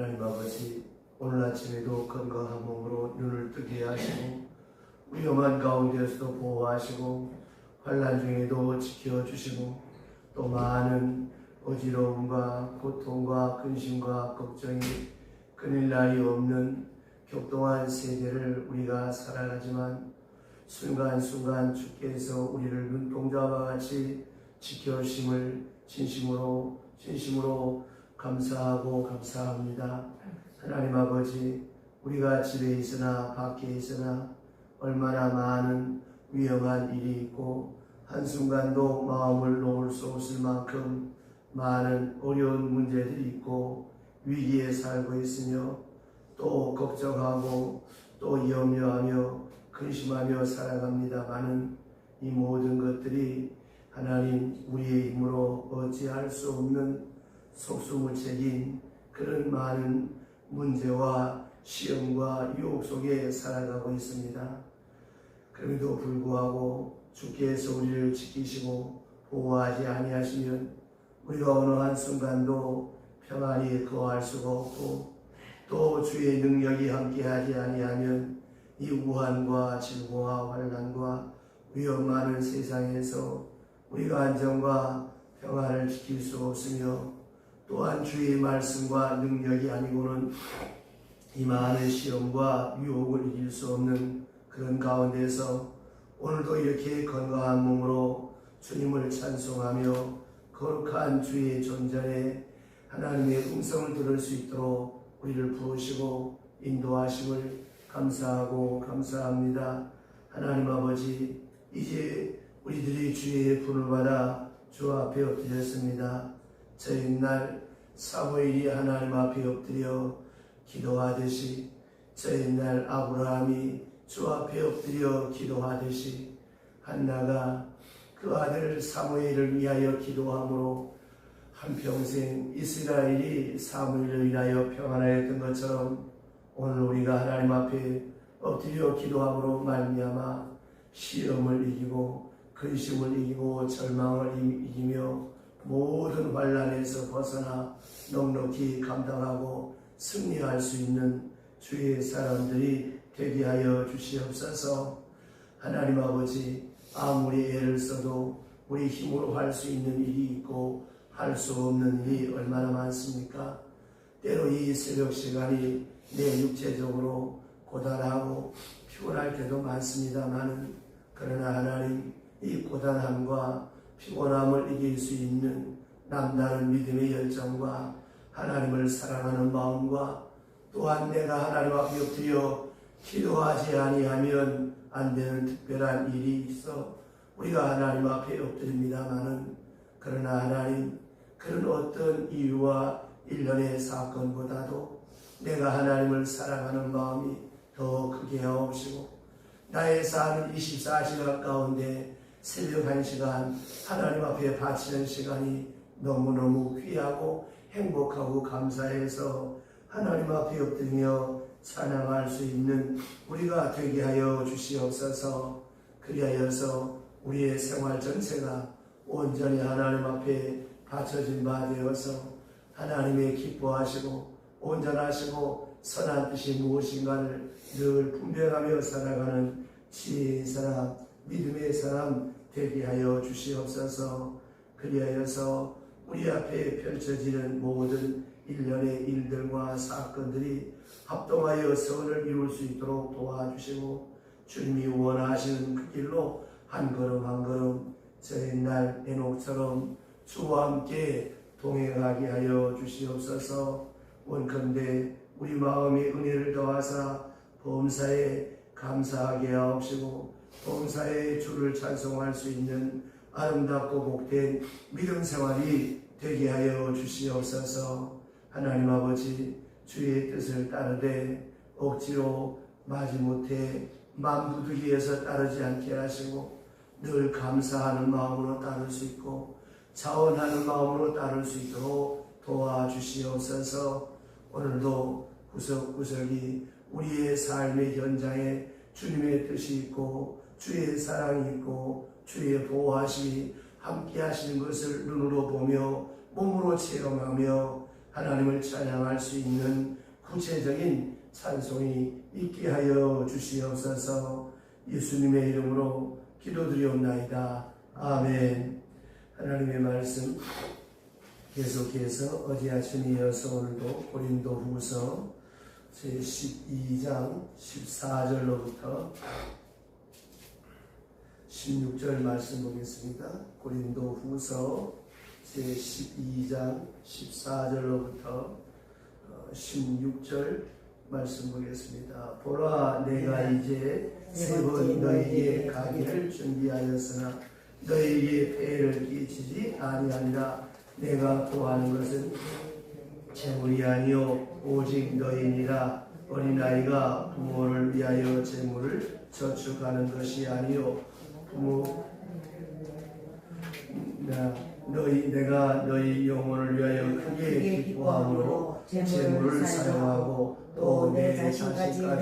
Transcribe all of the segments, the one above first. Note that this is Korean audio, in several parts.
하나님 아버지, 오늘 아침에도 건강한 몸으로 눈을 뜨게 하시고 위험한 가운데서도 보호하시고 환난 중에도 지켜주시고 또 많은 어지러움과 고통과 근심과 걱정이 끊일 날이 없는 격동한 세대를 우리가 살아가지만 순간순간 주께서 우리를 눈동자와 같이 지켜주심을 진심으로 감사하고 감사합니다. 하나님 아버지, 우리가 집에 있으나 밖에 있으나 얼마나 많은 위험한 일이 있고 한순간도 마음을 놓을 수 없을 만큼 많은 어려운 문제들이 있고 위기에 살고 있으며 또 걱정하고 또 염려하며 근심하며 살아갑니다마는 이 모든 것들이 하나님 우리의 힘으로 어찌할 수 없는 속수무책인 그런 많은 문제와 시험과 유혹 속에 살아가고 있습니다. 그럼에도 불구하고 주께서 우리를 지키시고 보호하지 아니하시면 우리가 어느 한순간도 평안히 거할 수가 없고 또 주의 능력이 함께하지 아니하면 이 우환과 질고와 환난과 위험 많은 세상에서 우리가 안정과 평안을 지킬 수 없으며 또한 주의 말씀과 능력이 아니고는 이 많은 시험과 유혹을 이길 수 없는 그런 가운데서 오늘도 이렇게 건강한 몸으로 주님을 찬송하며 거룩한 주의 존전에 하나님의 음성을 들을 수 있도록 우리를 부르시고 인도하심을 감사하고 감사합니다. 하나님 아버지, 이제 우리들이 주의 분을 받아 주 앞에 엎드렸습니다. 저 옛날 사무엘이 하나님 앞에 엎드려 기도하듯이 저 옛날 아브라함이 주 앞에 엎드려 기도하듯이 한나가 그 아들 사무엘을 위하여 기도함으로 한평생 이스라엘이 사무엘을 위하여 평안하였던 것처럼 오늘 우리가 하나님 앞에 엎드려 기도함으로 말미암아 시험을 이기고 근심을 이기고 절망을 이기며 모든 환난에서 벗어나 넉넉히 감당하고 승리할 수 있는 주의 사람들이 되게 하여 주시옵소서. 하나님 아버지, 아무리 애를 써도 우리 힘으로 할 수 있는 일이 있고 할 수 없는 일이 얼마나 많습니까? 때로 이 새벽 시간이 내 육체적으로 고단하고 피곤할 때도 많습니다만 그러나 하나님, 이 고단함과 피곤함을 이길 수 있는 남다른 믿음의 열정과 하나님을 사랑하는 마음과 또한 내가 하나님 앞에 엎드려 기도하지 아니하면 안 되는 특별한 일이 있어 우리가 하나님 앞에 엎드립니다마는 그러나 하나님, 그런 어떤 이유와 일련의 사건보다도 내가 하나님을 사랑하는 마음이 더 크게 하옵시고 나의 삶 24시간 가운데 새벽 1시간 하나님 앞에 바치는 시간이 너무너무 귀하고 행복하고 감사해서 하나님 앞에 엎드리며 찬양할 수 있는 우리가 되게 하여 주시옵소서. 그리하여서 우리의 생활 전체가 온전히 하나님 앞에 바쳐진 바 되어서 하나님의 기뻐하시고 온전하시고 선한 뜻이 무엇인가를 늘 분별하며 살아가는 지혜의 사람, 믿음의 사람 되게 하여 주시옵소서. 그리하여서 우리 앞에 펼쳐지는 모든 일련의 일들과 사건들이 합동하여 선을 이룰 수 있도록 도와주시고 주님이 원하시는 그 길로 한 걸음 한 걸음 저 옛날 에녹처럼 주와 함께 동행하게 하여 주시옵소서. 원컨대 우리 마음의 은혜를 더하사 범사에 감사하게 하옵시고 범사에 주를 찬송할 수 있는 아름답고 복된 믿음 생활이 되게 하여 주시옵소서. 하나님 아버지, 주의 뜻을 따르되 억지로 마지못해 맘부두기에서 따르지 않게 하시고 늘 감사하는 마음으로 따를 수 있고 자원하는 마음으로 따를 수 있도록 도와주시옵소서. 오늘도 구석구석이 우리의 삶의 현장에 주님의 뜻이 있고 주의 사랑이 있고 주의 보호하심이 함께 하시는 것을 눈으로 보며 몸으로 체험하며 하나님을 찬양할 수 있는 구체적인 찬송이 있게 하여 주시옵소서. 예수님의 이름으로 기도드리옵나이다. 아멘. 하나님의 말씀 계속해서 어제 아침에 이어서 오늘도 고린도후서 제12장 14절로부터 16절 말씀 보겠습니다. 고린도후서 제12장 14절로부터 16절 말씀 보겠습니다. 보라, 내가 이제 세 번 너희에게 가기를 준비하였으나 너희에게 폐를 끼치지 아니하니라. 내가 구하는 것은 재물이 아니요 오직 너희니라. 어린아이가 부모를 위하여 재물을 저축하는 것이 아니요 내가 너희 영혼을 위하여 크게 기뻐함으로 재물을 사용하고 또 내 자신까지도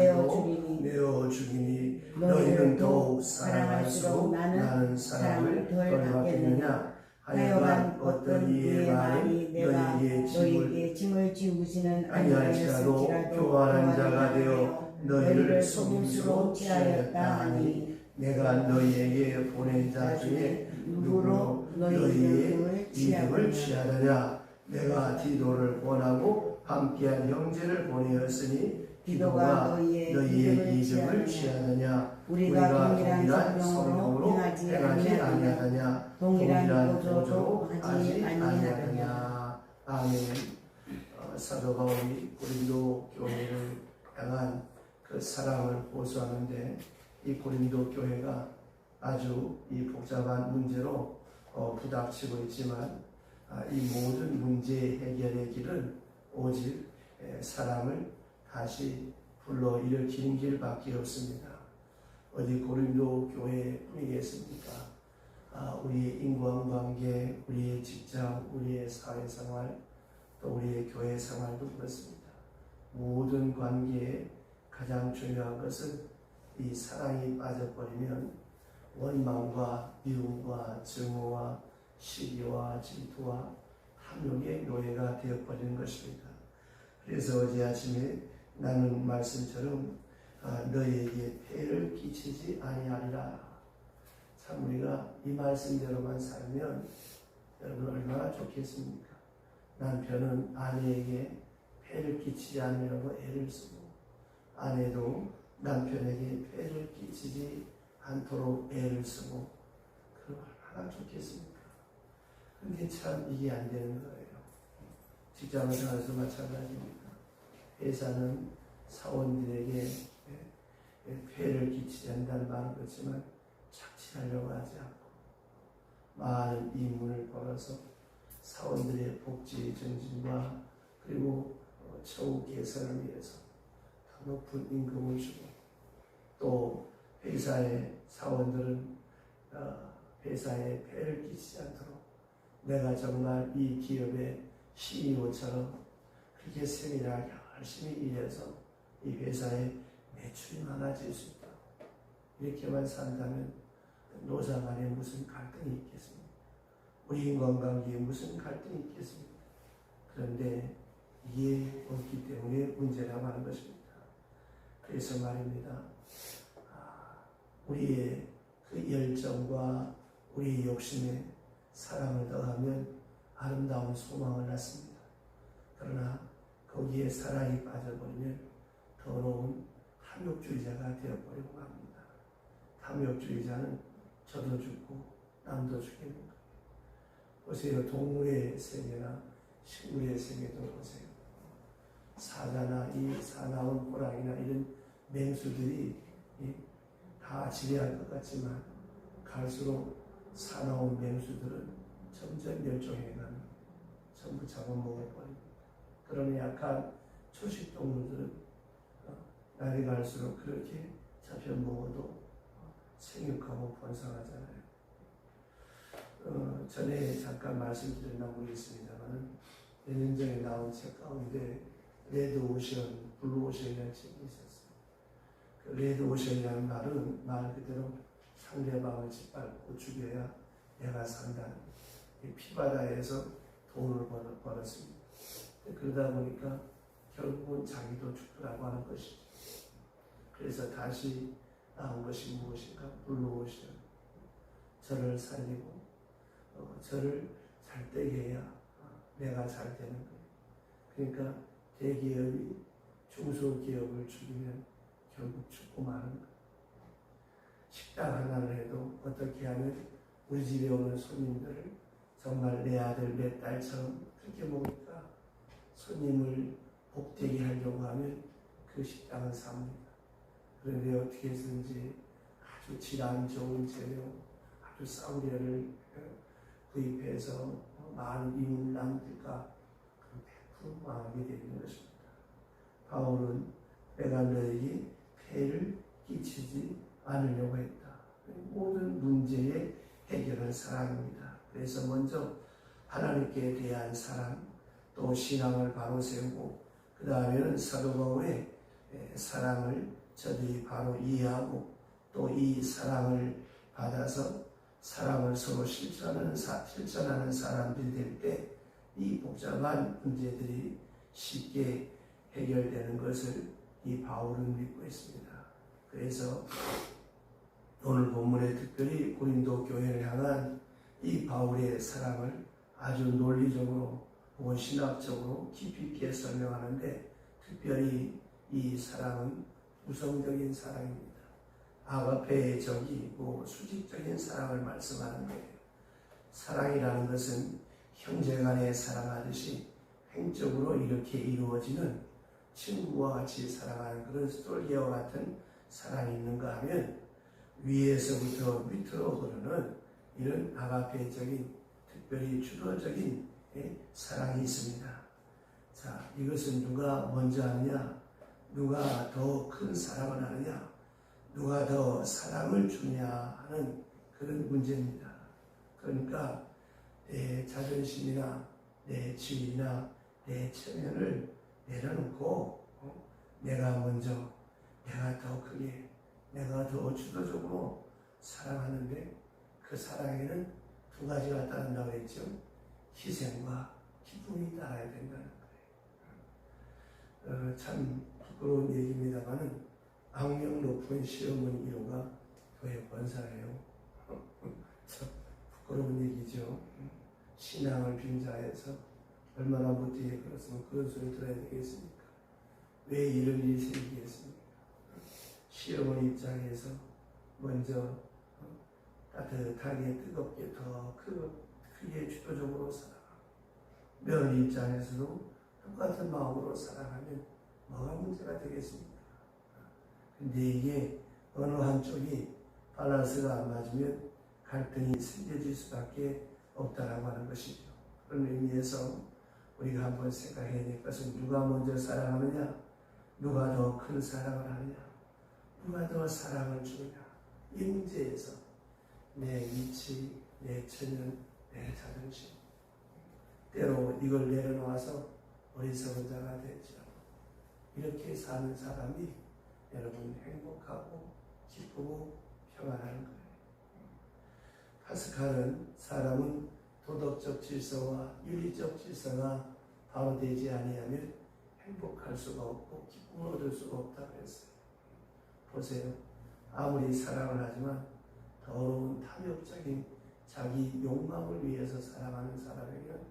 내어주기니 너희는 더욱 사랑할수록 나는 사랑을 덜 받겠느냐. 하여간 어떤 이의 말이 너희에게 짐을 지우지는 아니할지라도 교활한 자가 되어 너희를 속임수로 취하였다 하니 내가 너희에게 보낸 자 중에 누구로 너희의 이름을 취하느냐. 내가 디도를 보내고 함께한 형제를 보내었으니 디도가 너희의 이름을 취하느냐. 우리가 동일한 성령으로 행하지 아니하느냐. 동일한 도조로 하지 아니하느냐. 아멘. 사도 바울이 고린도 교회를 향한 그 사랑을 호소하는데 이 고린도 교회가 아주 이 복잡한 문제로 부닥치고 있지만 이 모든 문제 해결의 길은 오직 사랑을 다시 불러일으키는 길밖에 없습니다. 어디 고린도 교회에 뿐이겠습니까? 우리의 인간관계, 우리의 직장, 우리의 사회생활, 또 우리의 교회 생활도 그렇습니다. 모든 관계에 가장 중요한 것은 이 사랑이 빠져버리면 원망과 미움과 증오와 시기와 질투와 탐욕의 노예가 되어버리는 것입니다. 그래서 어제 아침에 나눈 말씀처럼 너희에게 폐를 끼치지 아니하리라. 참 우리가 이 말씀대로만 살면 여러분 얼마나 좋겠습니까? 남편은 아내에게 폐를 끼치지 않으려고 애를 쓰고 아내도 남편에게 폐를 끼치지 않도록 애를 쓰고 그럼 얼마나 좋겠습니까? 근데 참 이게 안 되는 거예요. 직장을 가서 마찬가지입니다. 회사는 사원들에게 폐를 끼치지 않는다는 말은 그렇지만 착취하려고 하지 않고 많은 이문을 벌어서 사원들의 복지 증진과 그리고 처우 개선을 위해서 더 높은 임금을 주고 또 회사의 사원들은 회사에 폐를 끼치지 않도록 내가 정말 이 기업의 CEO처럼 그렇게 세밀하게 열심히 일해서 이 회사에 매출이 많아질 수 있다. 이렇게만 산다면 노사 간에 무슨 갈등이 있겠습니까? 우리 인간관계에 무슨 갈등이 있겠습니까? 그런데 이게 없기 때문에 문제라고 하는 것입니다. 그래서 말입니다. 우리의 그 열정과 우리의 욕심에 사랑을 더하면 아름다운 소망을 낳습니다. 그러나 거기에 사랑이 빠져버리면 더러운 탐욕주의자가 되어버리고 합니다. 탐욕주의자는 저도 죽고 남도 죽이는 거예요. 보세요. 동물의 세계나 식물의 세계도 보세요. 사자나 이 사나운 호랑이나 이런 맹수들이 다 지배할 것 같지만 갈수록 사나운 맹수들은 점점 멸종해가는 전부 잡아먹어버립니다. 그러나 약한 초식동물들은 날이 갈수록 그렇게 잡혀먹어도 생육하고 번성하잖아요. 전에 잠깐 말씀드렸나 모르겠습니다만 몇 년 전에 나온 책 가운데 레드 오션, 블루 오션이라는 책이 있었어요. 그 레드 오션이라는 말은 말 그대로 상대방을 짓밟고 죽여야 내가 산다는 피바다에서 돈을 벌었습니다. 그러다 보니까 결국은 자기도 죽더라고 하는 것이죠. 그래서 다시 나온 것이 무엇인가? 불러오시는 저를 살리고 저를 잘 되게 해야 내가 잘 되는 거예요. 그러니까 대기업이 중소기업을 죽이면 결국 죽고 마는 거예요. 식당 하나를 해도 어떻게 하면 우리 집에 오는 손님들을 정말 내 아들 내 딸처럼 그렇게 먹으니까 손님을 복되게 하려고 하면 그 식당은 삽니다. 그런데 어떻게 해서든지 아주 질환 좋은 재료, 아주 싸구려를 구입해서 많은 이웃 남들과 100% 망하게 되는 것입니다. 바울은 내가 너에게 폐를 끼치지 않으려고 했다. 모든 문제의 해결은 사랑입니다. 그래서 먼저 하나님께 대한 사랑, 또 신앙을 바로 세우고 그 다음에는 사도 바울의 사랑을 저들이 바로 이해하고 또 이 사랑을 받아서 사랑을 서로 실천하는 사람들이 될 때 이 복잡한 문제들이 쉽게 해결되는 것을 이 바울은 믿고 있습니다. 그래서 오늘 본문에 특별히 고린도 교회를 향한 이 바울의 사랑을 아주 논리적으로 혹은 신학적으로 깊이 있게 설명하는데 특별히 이 사랑은 우성적인 사랑입니다. 아가페적이고 수직적인 사랑을 말씀하는 거예요. 사랑이라는 것은 형제간에 사랑하듯이 행적으로 이렇게 이루어지는 친구와 같이 사랑하는 그런 스톨기와 같은 사랑이 있는가 하면 위에서부터 밑으로 흐르는 이런 아가페적인 특별히 주도적인 사랑이 있습니다. 자, 이것은 누가 먼저 하느냐, 누가 더 큰 사랑을 하느냐, 누가 더 사랑을 주냐 하는 그런 문제입니다. 그러니까 내 자존심이나 내 지위나 내 체면을 내려놓고 내가 먼저, 내가 더 크게, 내가 더 주도적으로 사랑하는데 그 사랑에는 두 가지가 따른다고 했죠. 희생과 기쁨이 따라야 된다는 거예요. 참 부끄러운 얘기입니다만은 악명 높은 시어머니 이루가 교회 권사예요. 참 부끄러운 얘기죠. 신앙을 빙자해서 얼마나 못되게 그렇으면 그런 소리 들어야 되겠습니까? 왜 이런 일이 생기겠습니까? 시어머니 입장에서 먼저 따뜻하게 뜨겁게 더 크게 주도적으로 사랑하고 며느리 입장에서도 똑같은 마음으로 사랑하면 뭐가 문제가 되겠습니까? 근데 이게 어느 한쪽이 밸런스가 안 맞으면 갈등이 생겨질 수밖에 없다라고 하는 것이죠. 그런 의미에서 우리가 한번 생각해야 될 것은 누가 먼저 사랑하느냐, 누가 더 큰 사랑을 하느냐, 누가 더 사랑을 주느냐, 이 문제에서 내 위치, 내 체면, 내 자존심 때로 이걸 내려놓아서 어리석은 자가 되죠. 이렇게 사는 사람이 여러분 행복하고 기쁘고 평안한 거예요. 파스칼은 사람은 도덕적 질서와 윤리적 질서가 바로 되지 아니하면 행복할 수가 없고 기쁨을 얻을 수가 없다고 했어요. 보세요. 아무리 사랑을 하지만 더러운 탐욕적인 자기 욕망을 위해서 사랑하는 사람에게는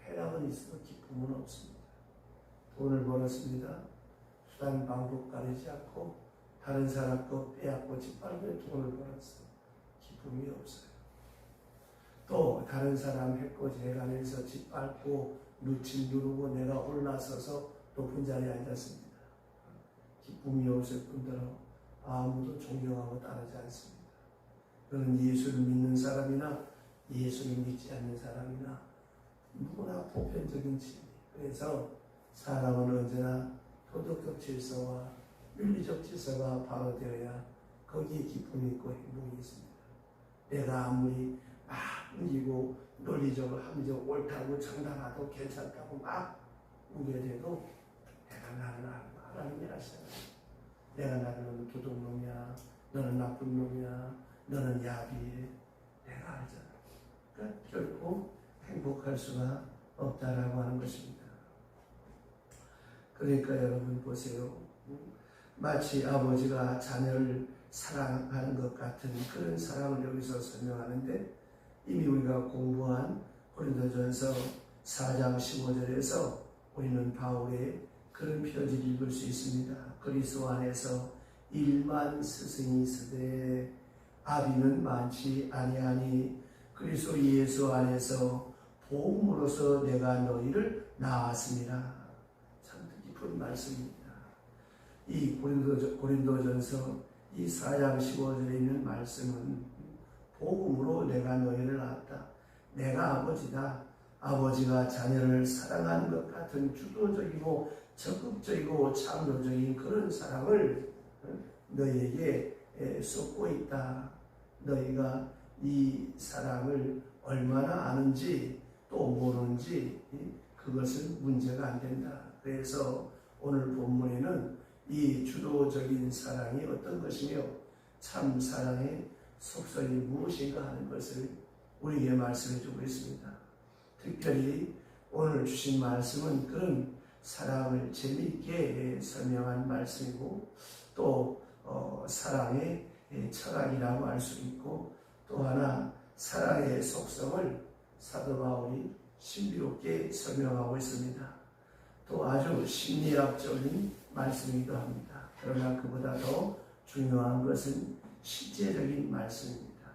쾌락은 있어도 기쁨은 없습니다. 돈을 벌었습니다. 수단 방법 가리지 않고 다른 사람 거 빼앗고 짓밟으며 돈을 벌었어요. 기쁨이 없어요. 또 다른 사람 해코지 해가면서 짓밟고 누침 누르고 내가 올라서서 높은 자리에 앉았습니다. 기쁨이 없을 뿐더러 아무도 존경하고 따르지 않습니다. 그는 예수를 믿는 사람이나 예수를 믿지 않는 사람이나 누구나 보편적인 진리. 그래서 사람은 언제나 도덕적 질서와 윤리적 질서가 바로 되어야 거기에 기쁨이 있고 행복이 있습니다. 내가 아무리 막 우기고 논리적으로 합리적 옳다고 정당하고 괜찮다고 막 우겨대도 내가 나를 알고 하나님이 아시잖아요. 내가 나는 도둑놈이야, 너는 나쁜 놈이야, 너는 야비해, 내가 알잖아. 그러니까 결코 행복할 수가 없다라고 하는 것입니다. 그러니까 여러분 보세요. 마치 아버지가 자녀를 사랑하는 것 같은 그런 사랑을 여기서 설명하는데, 이미 우리가 공부한 고린도전서 4장 15절에서 우리는 바울의 그런 편지를 읽을 수 있습니다. 그리스도 안에서 1만 스승이 있으되 아비는 많지 아니하니 그리스도 예수 안에서 복음으로서 내가 너희를 낳았습니다. 참 깊은 말씀입니다. 이 고린도전서 이 4장 15절에 있는 말씀은 복음으로 내가 너희를 낳았다. 내가 아버지다. 아버지가 자녀를 사랑하는 것 같은 주도적이고 적극적이고 창조적인 그런 사랑을 너희에게 쏟고 있다. 너희가 이 사랑을 얼마나 아는지 또 모르는지 그것은 문제가 안 된다. 그래서 오늘 본문에는 이 주도적인 사랑이 어떤 것이며 참 사랑의 속성이 무엇인가 하는 것을 우리에게 말씀해 주고 있습니다. 특별히 오늘 주신 말씀은 그런 사랑을 재미있게 설명한 말씀이고 또 사랑의 철학이라고 할 수 있고 또 하나 사랑의 속성을 사도 바울이 신비롭게 설명하고 있습니다. 또 아주 심리학적인 말씀이기도 합니다. 그러나 그보다 더 중요한 것은 실제적인 말씀입니다.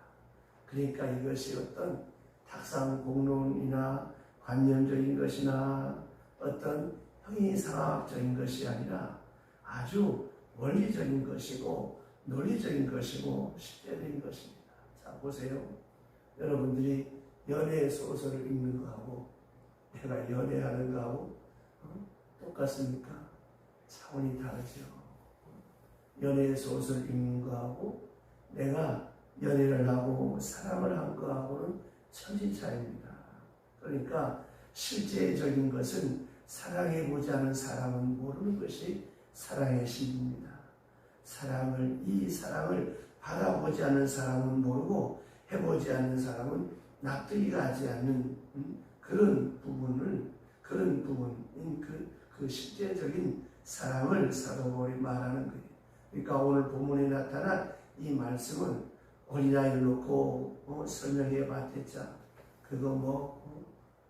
그러니까 이것이 어떤 탁상 공론이나 관념적인 것이나 어떤 형이상학적인 것이 아니라 아주 원리적인 것이고 논리적인 것이고 실제적인 것입니다. 자, 보세요. 여러분들이 연애 소설을 읽는 거하고 내가 연애하는 거하고 똑같습니까? 차원이 다르죠. 연애 소설 읽는 거하고 내가 연애를 하고 사랑을 한 거하고는 천지 차이입니다. 그러니까 실제적인 것은 사랑해보지 않은 사람은 모르는 것이 사랑의 신입니다. 이 사랑을 받아보지 않는 사람은 모르고 해보지 않는 사람은 납득이 가지 않는 그런 부분인 그 실제적인 사랑을 사도 바울이 말하는 거예요. 그러니까 오늘 본문에 나타난 이 말씀은 어린아이를 놓고 설명해 봤댔자 그거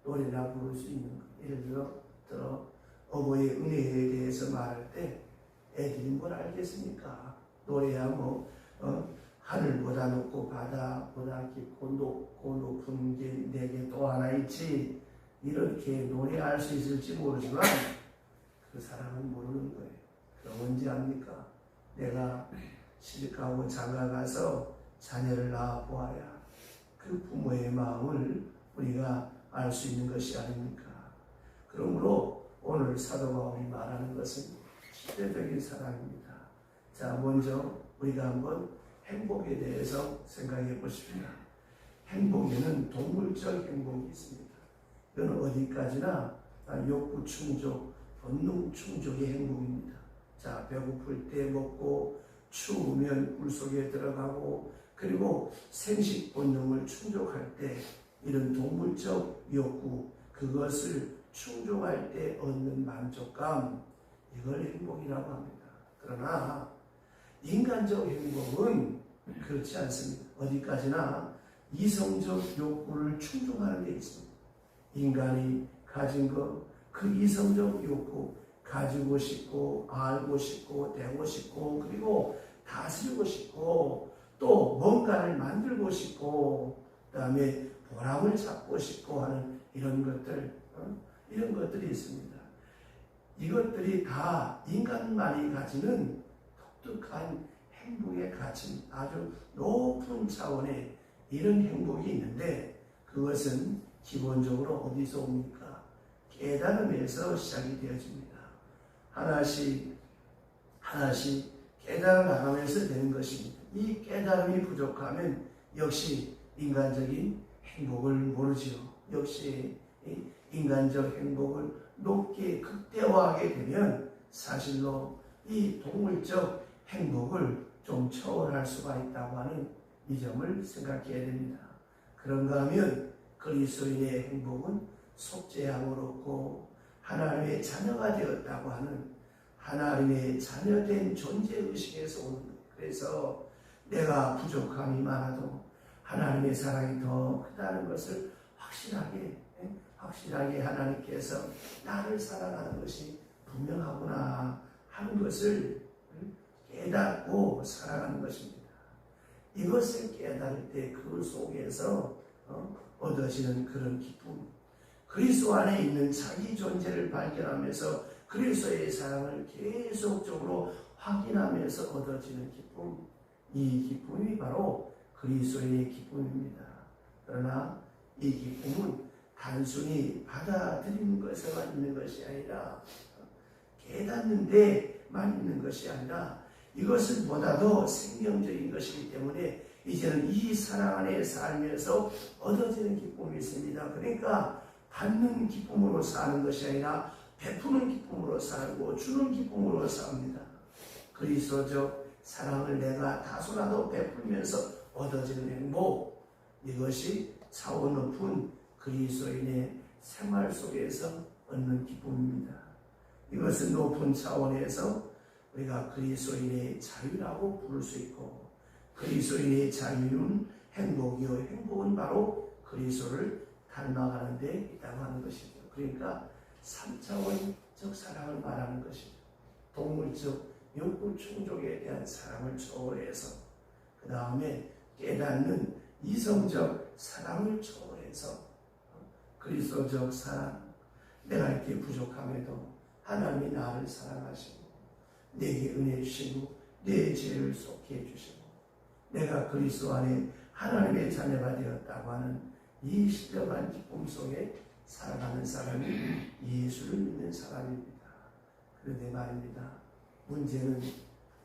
노래나 부를 수 있는 거. 예를 들어 어버이의 은혜에 대해서 말할 때 애들이 뭘 알겠습니까? 노래야 하늘보다 높고 바다보다 깊고 높은 게 내게 또 하나 있지, 이렇게 노래할 수 있을지 모르지만 그 사람은 모르는 거예요. 그럼 언제 합니까? 내가 시집가고 장가가서 자녀를 낳아 보아야 그 부모의 마음을 우리가 알 수 있는 것이 아닙니까? 그러므로 오늘 사도 바울이 말하는 것은 실제적인 사랑입니다. 자, 먼저 우리가 한번 행복에 대해서 생각해 보십시다. 행복에는 동물적 행복이 있습니다. 이건 어디까지나 욕구 충족, 본능 충족의 행복입니다. 자, 배고플 때 먹고 추우면 물 속에 들어가고 그리고 생식 본능을 충족할 때 이런 동물적 욕구, 그것을 충족할 때 얻는 만족감, 이걸 행복이라고 합니다. 그러나 인간적 행복은 그렇지 않습니다. 어디까지나 이성적 욕구를 충족하는 데 있습니다. 인간이 가진 것, 그 이성적 욕구, 가지고 싶고 알고 싶고 되고 싶고 그리고 다스리고 싶고 또 뭔가를 만들고 싶고 그 다음에 보람을 찾고 싶고 하는 이런 것들이 있습니다. 이것들이 다 인간만이 가지는 독특한 행복의 가치, 아주 높은 차원의 이런 행복이 있는데 그것은 기본적으로 어디서 옵니까? 깨달음에서 시작이 되어집니다. 하나씩 깨달아 나가면서 되는 것입니다. 이 깨달음이 부족하면 역시 인간적인 행복을 모르지요. 역시 인간적 행복을 높게 극대화하게 되면 사실로 이 동물적 행복을 좀 초월할 수가 있다고 하는 이 점을 생각해야 됩니다. 그런가 하면 그리스도인의 행복은 속죄함을 얻고 하나님의 자녀가 되었다고 하는 하나님의 자녀된 존재의식에서 오는 거예요. 그래서 내가 부족함이 많아도 하나님의 사랑이 더 크다는 것을 확실하게 하나님께서 나를 사랑하는 것이 분명하구나 하는 것을 깨닫고 살아가는 것입니다. 이것을 깨달을 때 그 속에서 얻어지는 그런 기쁨, 그리스도 안에 있는 자기 존재를 발견하면서 그리스도의 사랑을 계속적으로 확인하면서 얻어지는 기쁨, 이 기쁨이 바로 그리스도의 기쁨입니다. 그러나 이 기쁨은 단순히 받아들이는 것에만 있는 것이 아니라 깨닫는 데만 있는 것이 아니라 이것은 보다도 생명적인 것이기 때문에 이제는 이 사랑 안에 살면서 얻어지는 기쁨이 있습니다. 그러니까 받는 기쁨으로 사는 것이 아니라 베푸는 기쁨으로 살고 주는 기쁨으로 삽니다. 그리스도적 사랑을 내가 다소라도 베풀면서 얻어지는 행복, 이것이 차원 높은 그리스도인의 생활 속에서 얻는 기쁨입니다. 이것은 높은 차원에서 우리가 그리스도인의 자유라고 부를 수 있고, 그리스도인의 자유는 행복이요, 행복은 바로 그리스도를 닮아가는 데 있다고 하는 것이죠. 그러니까 3차원적 사랑을 말하는 것이죠. 동물적 욕구 충족에 대한 사랑을 초월해서, 그 다음에 깨닫는 이성적 사랑을 초월해서 그리스도적 사랑, 내가 이렇게 부족함에도 하나님이 나를 사랑하시고 내게 은혜 주시고 내 죄를 속해 주시고 내가 그리스도 안에 하나님의 자녀가 되었다고 하는 이 신령한 기쁨 속에 살아가는 사람이 예수를 믿는 사람입니다. 그런데 말입니다. 문제는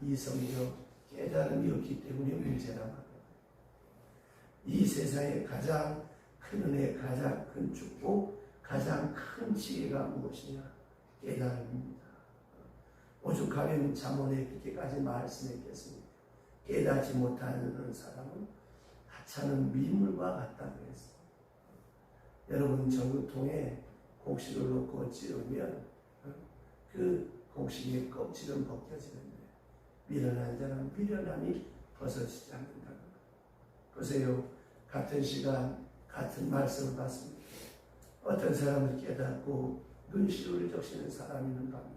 이성적 깨달음이 없기 때문에 문제라고 합니다. 이 세상에 가장 큰 은혜, 가장 큰 축복, 가장 큰 지혜가 무엇이냐? 깨달음입니다. 오죽하면 잠언에 그렇게까지 말씀했겠습니까? 깨닫지 못하는 사람은 하찮은 민물과 같다고 했어요. 여러분 전구통에 곡식을 넣고 찌르면 그 곡식의 껍질은 벗겨지는데 미련한 자는 미련함이 벗어지지 않는다는 것. 보세요. 같은 시간 같은 말씀을 받습니다. 어떤 사람을 깨닫고 눈시울을 적시는 사람이 있는 반면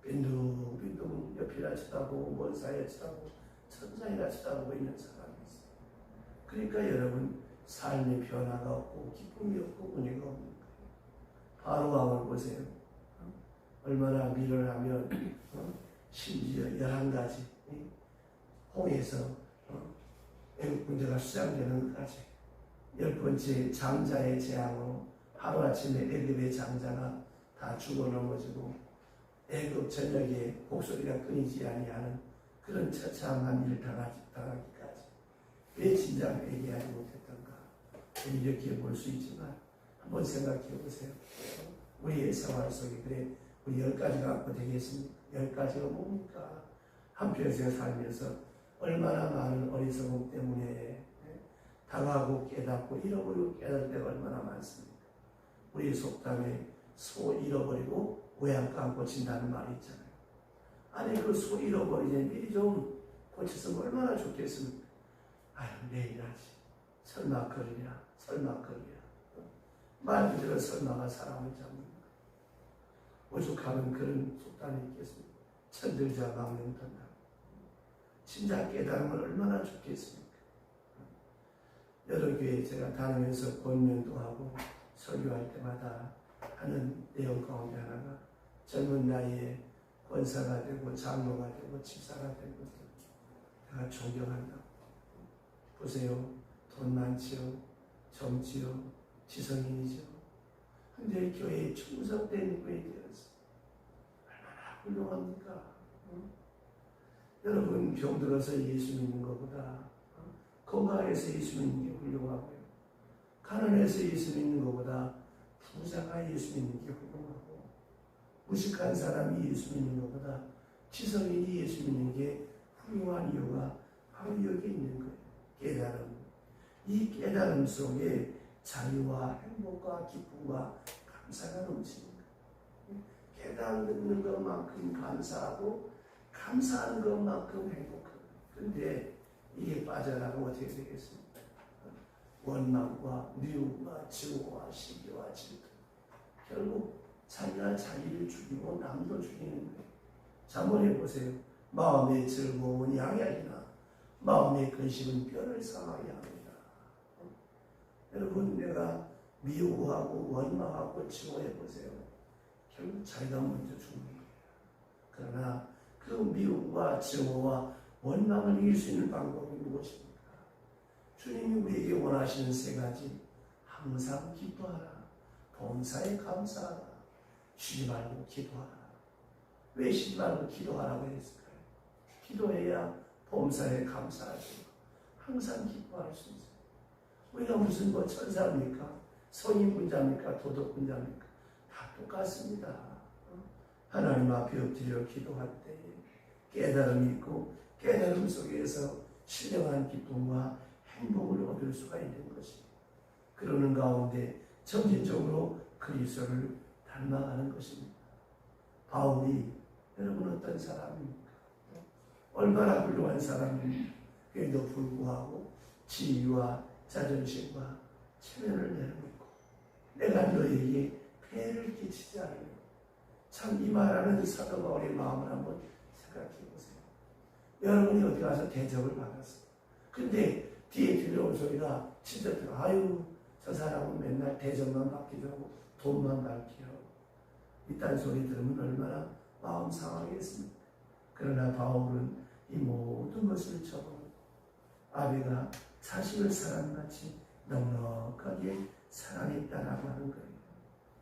빈둥빈둥 옆이나 쳐다보고 먼 사이에 쳐다보고 천장이나 쳐다보고 있는 사람이 있어요. 그러니까 여러분 삶의 변화가 없고 기쁨이 없고 은혜가 없는 거예요. 바로왕을 보세요. 얼마나 미련하면 심지어 11가지 홍해에서 애국 군대가 수장되는 것까지 10번째 장자의 재앙으로 하루아침에 애굽의 장자가 다 죽어 넘어지고 애굽 전역에 목소리가 끊이지 아니하는 그런 처참한 일을 당하기까지 왜 진작 얘기하지 못했던가. 이렇게 볼 수 있지만 한번 생각해 보세요. 우리의 생활 속에 그래 우리 10가지가 갖고 되겠습니까? 10가지가 뭡니까? 한평생 살면서 얼마나 많은 어리석음 때문에 당하고 깨닫고 잃어버리고 깨달을 때가 얼마나 많습니까? 우리 속담에 소 잃어버리고 외양간 고친다는 말이 있잖아요. 아니 그 소 잃어버리니 미리 좀 고쳤으면 얼마나 좋겠습니까? 아유 내일 하지. 설마 그러랴. 설마 그러랴. 말 그대로 설마가 사람을 잡는 거예요. 오죽하면 그런 속담이 있겠습니까? 천들자 망령던다. 진짜 깨달으면 얼마나 좋겠습니까? 여러 교회 제가 다니면서 권면도 하고 설교할 때마다 하는 내용 가운데 하나가 젊은 나이에 권사가 되고 장로가 되고 집사가 된 것들 내가 존경한다. 보세요. 돈 많지요. 젊지요. 지성인이죠. 근데 교회에 충성된 분이 되었어요. 얼마나 훌륭합니까? 여러분 병들어서 예수 믿는 것보다 건강해서 예수 믿는 게 훌륭하고요. 가난해서 예수 믿는 것보다 부자가 예수 믿는 게 훌륭하고 무식한 사람이 예수 믿는 것보다 지성인이 예수 믿는 게 훌륭한 이유가 바로 여기 있는 거예요. 깨달음. 이 깨달음 속에 자유와 행복과 기쁨과 감사가 넘칩니다. 깨닫는 것만큼 감사하고 감사하는 것만큼 행복하고. 그런데 이게 빠져나가면 어떻게 되겠습니까? 원망과 미움과 증오와 시기와 질투. 결국 자기가 자기를 죽이고 남도 죽이는 거예요. 자문해 보세요. 마음의 즐거움은 양약이나 마음의 근심은 뼈를 상하게 합니다. 여러분, 내가 미워하고 원망하고 증오해 보세요. 결국 자기가 먼저 죽는 거예요. 그러나 그 미움과 증오와 원망을 이길 수 있는 방법이 무엇입니까? 주님이 우리에게 원하시는 세 가지. 항상 기뻐하라. 범사에 감사하라. 쉬지 말고 기도하라. 왜 쉬지 말고 기도하라고 했을까요? 기도해야 범사에 감사하죠. 항상 기뻐할 수 있어요. 우리가 무슨 천사입니까? 성인군자입니까? 도덕군자입니까? 다 똑같습니다. 하나님 앞에 엎드려 기도할 때 깨달음이 있고 깨달음 속에서 신령한 기쁨과 행복을 얻을 수가 있는 것이. 그러는 가운데 점진적으로 그리스도를 닮아가는 것입니다. 바울이 여러분 어떤 사람입니까? 얼마나 훌륭한 사람입니까? 그에도 불구하고 지위와 자존심과 체면을 내려놓고 내가 너에게 폐를 끼치지 않으며. 참 이 말하는 사도 바울의 마음을 한번 생각해 보세요. 여러분이 어디 가서 대접을 받았어요. 근데 뒤에 들려온 소리가 진짜 아유 저 사람은 맨날 대접만 받기도 하고 돈만 받기도 하고. 이딴 소리 들으면 얼마나 마음 상하겠습니까? 그러나 바울은 이 모든 것을 접어놓고 아비가 자식을 사랑같이 넉넉하게 사랑했다라고 하는 거예요.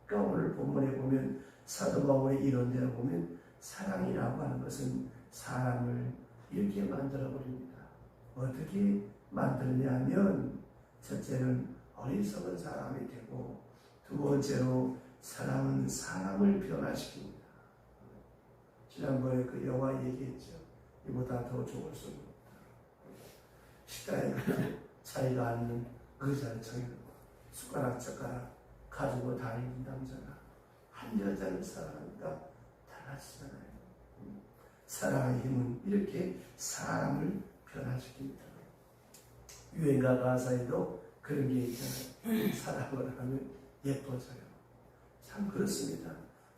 그러니까 오늘 본문에 보면 사도 바울의 이론대로 보면 사랑이라고 하는 것은 사람을 이렇게 만들어버립니다. 어떻게 만드냐면 첫째는 어리석은 사람이 되고 두 번째로 사랑은 사람을 변화시킵니다. 지난번에 그 영화 얘기했죠. 이보다 더 좋을 수는 없다. 식당에 가서 자기가 앉는 의자를 정해놓고 숟가락 젓가락 가지고 다니는 남자가 한 여자를 사랑하니까 달라지잖아요. 사랑의 힘은 이렇게 사람을 변화시킵니다. 유행가 가사에도 그런 게 있잖아요. 사랑을 하면 예뻐져요. 참 그렇습니다.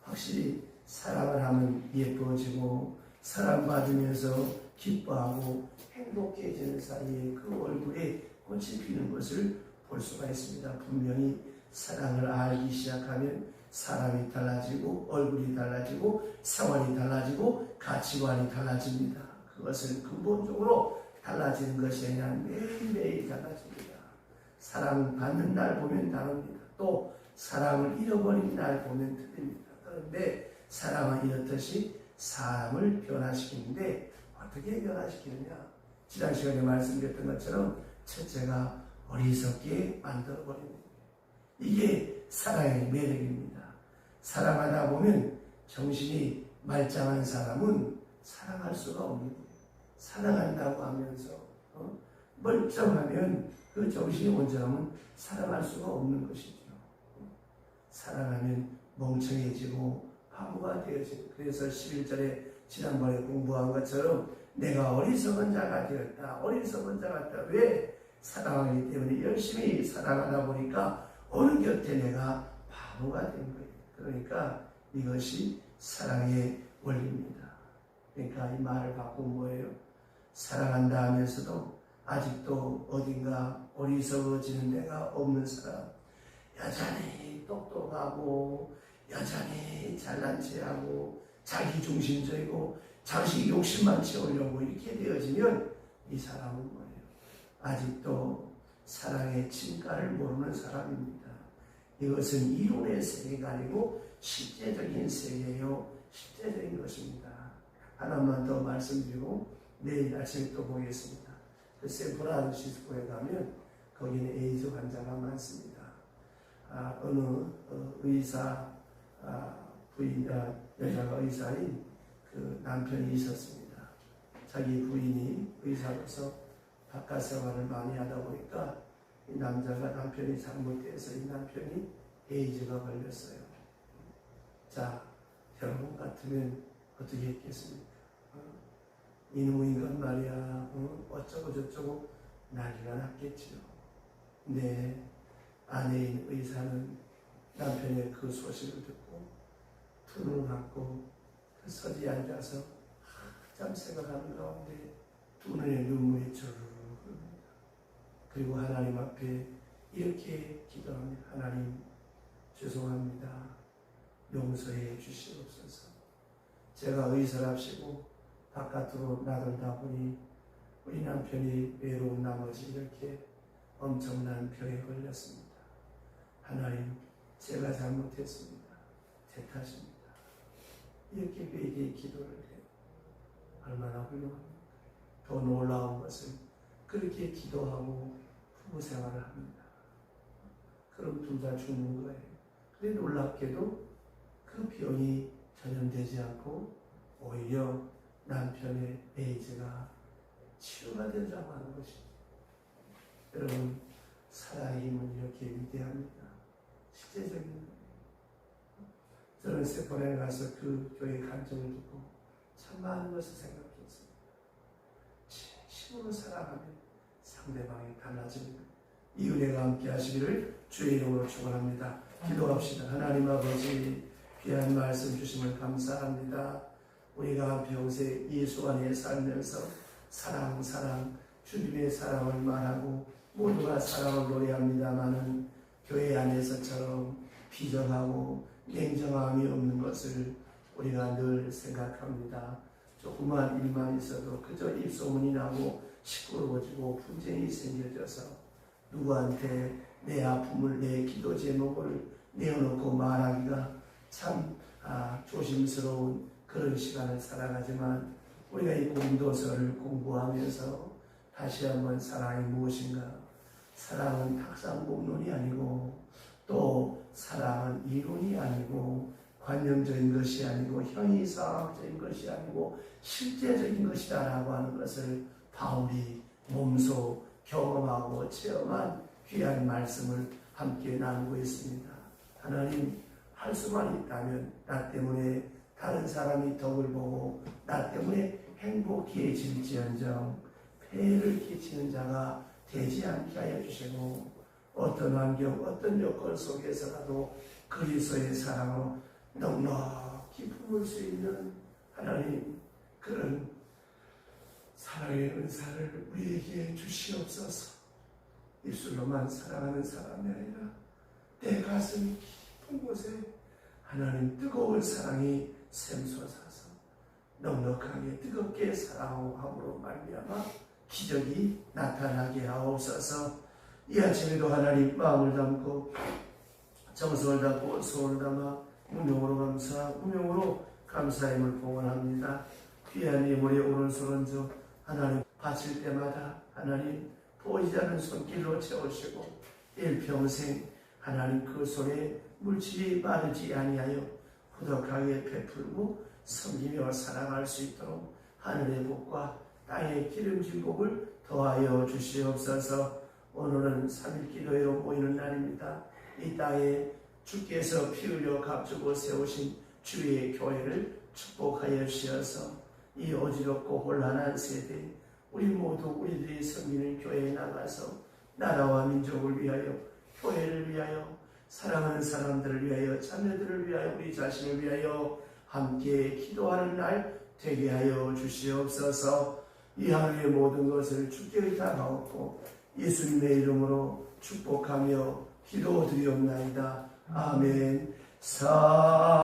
확실히 사랑을 하면 예뻐지고 사랑받으면서 기뻐하고 행복해지는 사이에 그 얼굴에 꽃이 피는 것을 볼 수가 있습니다. 분명히 사랑을 알기 시작하면 사람이 달라지고 얼굴이 달라지고 생활이 달라지고 가치관이 달라집니다. 그것은 근본적으로 달라지는 것이 아니라 매일매일 달라집니다. 사랑받는 날 보면 다릅니다. 또 사랑을 잃어버린 날 보면 틀립니다. 그런데 사랑은 이렇듯이 사람을 변화시키는데 어떻게 변화시키느냐? 지난 시간에 말씀드렸던 것처럼 첫째가 어리석게 만들어버리는 거예요. 이게 사랑의 매력입니다. 사랑하다 보면 정신이 말짱한 사람은 사랑할 수가 없는 거예요. 사랑한다고 하면서 멀쩡하면 그 정신이 온전하면 사랑할 수가 없는 것이죠. 사랑하면 멍청해지고 바보가 되어지고. 그래서 11절에 지난번에 공부한 것처럼 내가 어리석은 자가 되었다. 어리석은 자가 되었다. 왜? 사랑하기 때문에 열심히 사랑하다 보니까 어느 곁에 내가 바보가 된 거예요. 그러니까 이것이 사랑의 원리입니다. 그러니까 이 말을 바꾸면 뭐예요? 사랑한다 하면서도 아직도 어딘가 어리석어지는 데가 없는 사람, 여전히 똑똑하고 여전히 잘난 체하고 자기중심적이고 자식 욕심만 채우려고 이렇게 되어지면 이 사람은 뭐예요? 아직도 사랑의 진가를 모르는 사람입니다. 이것은 이론의 세계가 아니고 실제적인 세계요, 실제적인 것입니다. 하나만 더 말씀드리고 내일 아침에 또 보겠습니다. 그 샌프란시스코에 가면 거기는 에이즈 환자가 많습니다. 어느 의사 부인, 여자가 의사인 그 남편이 있었습니다. 자기 부인이 의사로서 바깥 생활을 많이 하다 보니까 이 남자가 남편이 잘못돼서 이 남편이 에이즈가 걸렸어요. 자, 여러분 같으면 어떻게 했겠습니까? 이놈의 인간 말이야, 어쩌고 저쩌고 난리가 났겠지요. 근데 아내인 의사는 남편의 그 소식을 듣고 두 눈을 감고 그 서지에 앉아서 한참 생각하는 가운데 두 눈에 눈물이 주르르 흐릅니다. 그리고 하나님 앞에 이렇게 기도합니다. 하나님, 죄송합니다. 용서해 주시옵소서. 제가 의사랍시고 바깥으로 나돌다 보니 우리 남편이 외로운 나머지 이렇게 엄청난 병에 걸렸습니다. 하나님, 제가 잘못했습니다. 제 탓입니다. 이렇게 그에게 기도를 해요. 얼마나 훌륭합니까? 더 놀라운 것은 그렇게 기도하고 부부 생활을 합니다. 그럼 둘 다 죽는 거예요. 그런데 놀랍게도 그 병이 전염되지 않고 오히려 남편의 에이즈가 치유가 된다고 하는 것이죠. 여러분, 사랑의 힘은 이렇게 위대합니다. 실제적인 거예요. 저는 세포에 가서 그 교회 간증을 듣고 참 많은 것을 생각했습니다. 진심으로 사랑하면 상대방이 달라집니다. 이 은혜가 함께 하시기를 주의 이름으로 축원합니다. 기도합시다. 하나님 아버지, 귀한 말씀 주심을 감사합니다. 우리가 평생 예수 안에 살면서 사랑, 주님의 사랑을 말하고 모두가 사랑을 노래합니다마는 교회 안에서처럼 비정하고 냉정함이 없는 것을 우리가 늘 생각합니다. 조그만 일만 있어도 그저 입소문이 나고 시끄러워지고 분쟁이 생겨져서 누구한테 내 아픔을, 내 기도 제목을 내어놓고 말하기가 참 조심스러운 그런 시간을 살아가지만 우리가 이 공도서를 공부하면서 다시 한번 사랑이 무엇인가, 사랑은 탁상공론이 아니고 또 사랑은 이론이 아니고 관념적인 것이 아니고 형이상학적인 것이 아니고 실제적인 것이다라고 하는 것을 바울이 몸소 경험하고 체험한 귀한 말씀을 함께 나누고 있습니다. 하나님, 할 수만 있다면 나 때문에 다른 사람이 덕을 보고 나 때문에 행복해질지언정 폐해를 끼치는 자가 되지 않게 하여 주시고 어떤 환경, 어떤 여건 속에서라도 그리스도의 사랑으로 넉넉히 품을 수 있는 하나님, 그런 사랑의 은사를 우리에게 주시옵소서. 입술로만 사랑하는 사람이 아니라 내 가슴 깊은 곳에 하나님 뜨거운 사랑이 샘솟아서 넉넉하게 뜨겁게 사랑함으로 말미암아 기적이 나타나게 하옵소서. 이 아침에도 하나님 마음을 담고 정성을 담고 소원을 담아 무명으로 감사임을 봉헌합니다. 귀한 예물의 오른손 얹어 하나님 바칠 때마다 하나님 보이지 않는 손길로 채우시고 일평생 하나님 그 손에 물질이 마르지 아니하여 후덕하게 베풀고 섬기며 살아갈 수 있도록 하늘의 복과 땅의 기름진 복을 더하여 주시옵소서. 오늘은 3일 기도회로 모이는 날입니다. 이 땅에 주께서 피 흘려 값주고 세우신 주의 교회를 축복하여 주시어서 이 어지럽고 혼란한 세대 우리 모두 우리들이 섬기는 교회에 나가서 나라와 민족을 위하여, 교회를 위하여, 사랑하는 사람들을 위하여, 자녀들을 위하여, 우리 자신을 위하여 함께 기도하는 날 되게 하여 주시옵소서. 이 하루의 모든 것을 주께 의탁하옵고 예수님의 이름으로 축복하며 기도드리옵나이다. 아멘.